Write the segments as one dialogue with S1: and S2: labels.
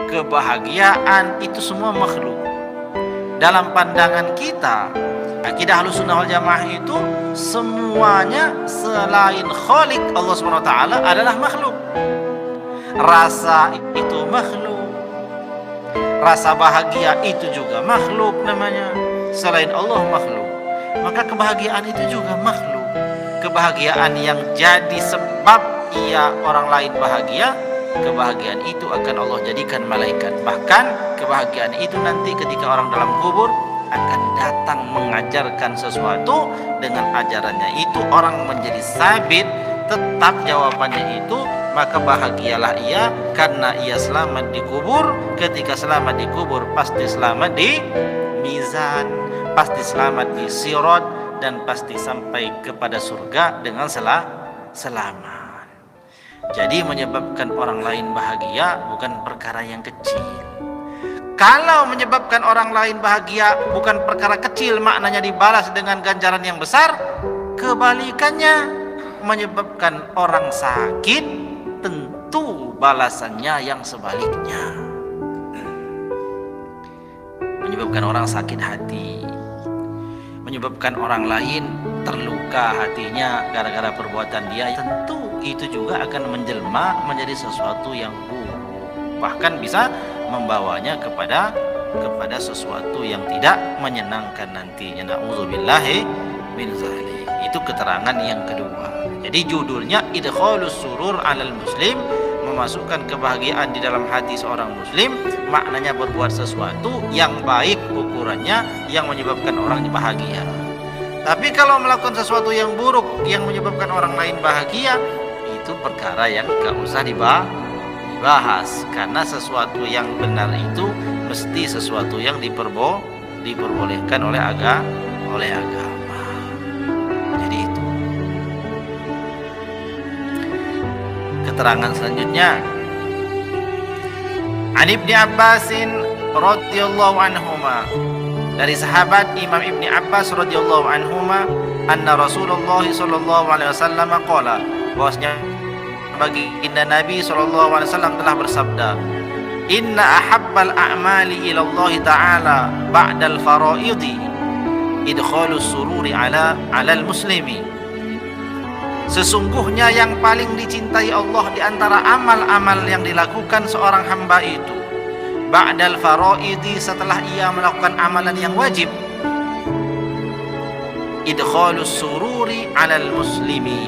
S1: kebahagiaan itu semua makhluk. Dalam pandangan kita, akidah Ahlussunnah wal Jamaah itu semuanya selain Khalik Allah Subhanahu wa taala adalah makhluk. Rasa itu makhluk, rasa bahagia itu juga makhluk namanya, selain Allah makhluk. Maka kebahagiaan itu juga makhluk. Kebahagiaan yang jadi sebab ia orang lain bahagia, kebahagiaan itu akan Allah jadikan malaikat. Bahkan kebahagiaan itu nanti ketika orang dalam kubur akan datang mengajarkan sesuatu. Dengan ajarannya itu orang menjadi sabit, tetap jawabannya itu, maka bahagialah ia karena ia selamat di kubur. Ketika selamat di kubur pasti selamat di mizan, pasti selamat di sirat, dan pasti sampai kepada surga dengan selamat. Jadi menyebabkan orang lain bahagia bukan perkara yang kecil. Kalau menyebabkan orang lain bahagia bukan perkara kecil, maknanya dibalas dengan ganjaran yang besar. Kebalikannya, menyebabkan orang sakit, tentu balasannya yang sebaliknya. Menyebabkan orang sakit hati, menyebabkan orang lain terluka hatinya gara-gara perbuatan dia, tentu itu juga akan menjelma menjadi sesuatu yang buruk, bahkan bisa membawanya kepada sesuatu yang tidak menyenangkan nantinya. Na'udzubillahi min dzalik. Itu keterangan yang kedua. Jadi judulnya idkhalus surur 'alal muslim, memasukkan kebahagiaan di dalam hati seorang muslim, maknanya berbuat sesuatu yang baik ukurannya yang menyebabkan orang bahagia. Tapi kalau melakukan sesuatu yang buruk yang menyebabkan orang lain bahagia, itu perkara yang gak usah dibahas, karena sesuatu yang benar itu mesti sesuatu yang diperbolehkan oleh agama. Jadi itu. Keterangan selanjutnya, An Ibni Abbasin radhiyallahu anhuma, dari sahabat Imam Ibni Abbas radhiyallahu anhuma, anna Rasulullah sallallahu alaihi wasallam qala, bahwasanya baginda Nabi sallallahu alaihi wasallam telah bersabda, inna ahabbal a'mali ila Allah taala ba'dal faraidi idkhalus sururi alal muslimi. Sesungguhnya yang paling dicintai Allah di antara amal-amal yang dilakukan seorang hamba itu ba'dal faraidi, setelah ia melakukan amalan yang wajib, idkhalus sururi alal muslimi,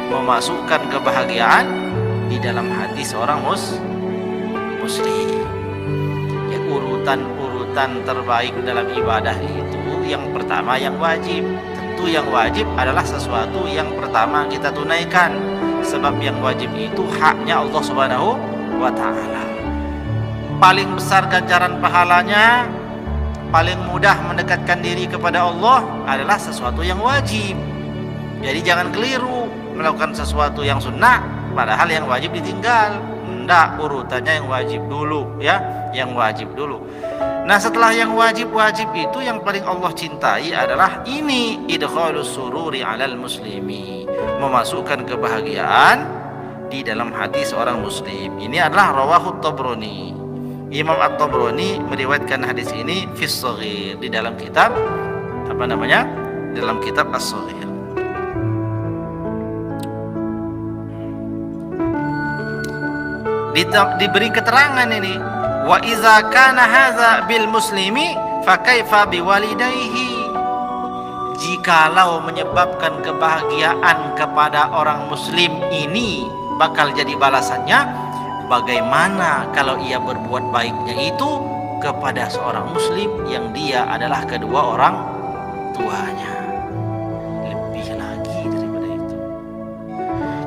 S1: memasukkan kebahagiaan di dalam hati seorang muslim. Ya, urutan terbaik dalam ibadah itu yang pertama yang wajib. Tentu yang wajib adalah sesuatu yang pertama kita tunaikan, sebab yang wajib itu haknya Allah Subhanahu wa taala. Paling besar ganjaran pahalanya, paling mudah mendekatkan diri kepada Allah adalah sesuatu yang wajib. Jadi jangan keliru melakukan sesuatu yang sunnah padahal yang wajib ditinggal. Enggak, urutannya yang wajib dulu, ya, yang wajib dulu. Nah, setelah yang wajib itu yang paling Allah cintai adalah ini, idkhalus sururi alal muslimi, memasukkan kebahagiaan di dalam hati seorang muslim. Ini adalah rawahu Tabrani. Imam At-Tabrani meriwayatkan hadis ini fi Shaghir, di dalam kitab dalam kitab As-Shaghir. Diberi keterangan ini, wa iza kana hadza bil muslimi fa kaifa biwalidayhi. Jikalau menyebabkan kebahagiaan kepada orang muslim ini bakal jadi balasannya, bagaimana kalau ia berbuat baiknya itu kepada seorang muslim yang dia adalah kedua orang tuanya? Lebih lagi daripada itu.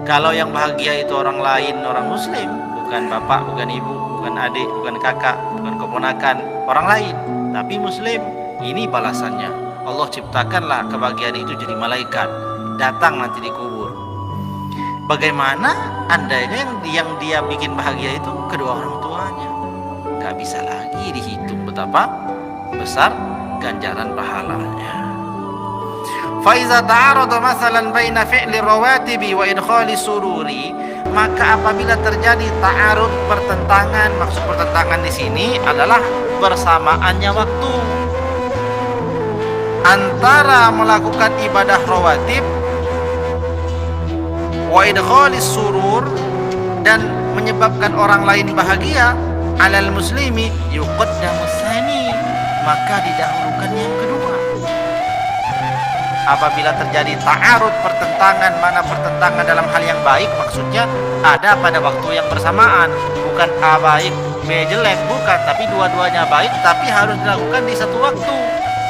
S1: Kalau yang bahagia itu orang lain, orang muslim, bukan bapak, bukan ibu, bukan adik, bukan kakak, bukan keponakan, orang lain, tapi muslim, ini balasannya. Allah ciptakanlah kebahagiaan itu jadi malaikat, datang nanti di kubur. Bagaimana andainya yang dia bikin bahagia itu kedua orang tuanya? Gak bisa lagi dihitung betapa besar ganjaran pahalanya. Fa iza ta'arada masalan baina fi'li rawatibi wa idkhali sururi, maka apabila terjadi ta'arud, pertentangan, maksud pertentangan di sini adalah bersamaannya waktu antara melakukan ibadah rawatib wa idkhalis surur dan menyebabkan orang lain bahagia, alal muslimi yuqaddamu tsani, maka didahulukan yang kedua. Apabila terjadi ta'arud, pertentangan, mana pertentangan dalam hal yang baik, maksudnya ada pada waktu yang bersamaan, bukan A baik B jelek, bukan, tapi dua-duanya baik tapi harus dilakukan di satu waktu.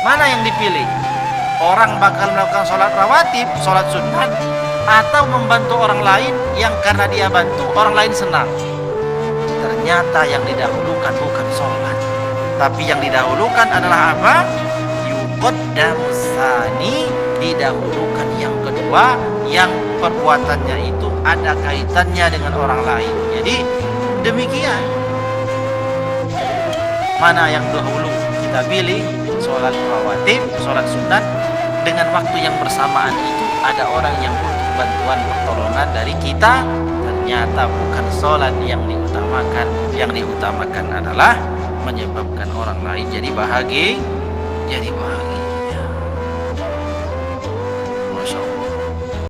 S1: Mana yang dipilih? Orang bakal melakukan sholat rawatib, sholat sunat, atau membantu orang lain yang karena dia bantu orang lain senang? Ternyata yang didahulukan bukan sholat, tapi yang didahulukan adalah apa? Yuqaddamu tsani, didahulukan yang kedua, yang perbuatannya itu ada kaitannya dengan orang lain. Jadi demikian, mana yang dahulu kita pilih, sholat rawatib, sholat sunat, dengan waktu yang bersamaan itu ada orang yang butuh bantuan pertolongan dari kita, ternyata bukan sholat yang diutamakan. Yang diutamakan adalah menyebabkan orang lain jadi bahagia,